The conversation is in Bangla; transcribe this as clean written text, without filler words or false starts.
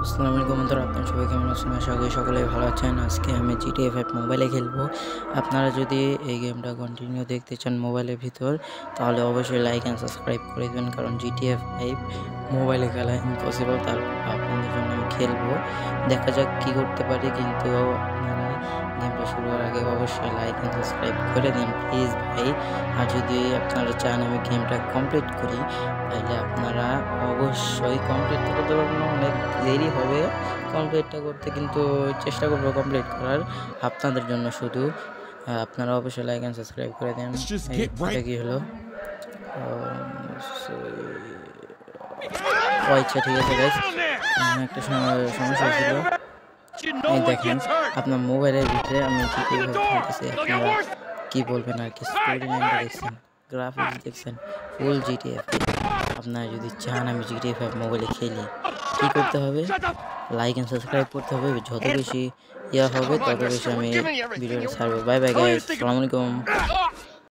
আসসালামু আলাইকুম বন্ধুরা, আপনারা সবাই কেমন আছেন? আশা করি সকলেই ভালো আছেন। আজকে আমি GTA 5 মোবাইলে খেলবো। আপনারা যদি এই গেমটা কন্টিনিউ দেখতে চান মোবাইলের ভিতর, তাহলে অবশ্যই লাইক অ্যান্ড সাবস্ক্রাইব করে দিবেন, কারণ GTA 5 মোবাইলে খেলা ইম্পসিবল। তারপর আপনাদের জন্য আমি খেলবো, দেখা যাক কি করতে পারি। কিন্তু আপনারা গেমটা শুরু হওয়ার আগে অবশ্যই লাইক অ্যান্ড সাবস্ক্রাইব করে দিন প্লিজ ভাই। আর যদি আপনারা চান আমি গেমটা কমপ্লিট করি, তাহলে আপনারা অবশ্যই কমপ্লিট তো করতে পারবেন না, অনেক দেরি হবে কমপ্লিটটা করতে, কিন্তু চেষ্টা করবো কমপ্লিট করার আপনাদের জন্য শুধু। আপনারা অবশ্যই লাইক অ্যান্ড সাবস্ক্রাইব করে দেন। Let's just এই get right. এটা কি হলো? ও আচ্ছা, ঠিক আছে গাইস, একটা সমস্যা ছিল। এই দেখেন আপনার মোবাইলের ভিতরে আমি জিটিএ খেলতেছি, আপনারা কি বলবেন আর কি? স্টোরি লাইনটা দেখছেন, গ্রাফিক্স দেখছেন, ফুল জিটিএ। আপনারা যদি চান আমি জিটিএ 5 মোবাইলে খেলি, কী করতে হবে? লাইক অ্যান্ড সাবস্ক্রাইব করতে হবে। যত বেশি ইয়া হবে তত বেশি আমি ভিডিওটা ছাড়বো। বাই বাই গাইস, আসসালামু আলাইকুম।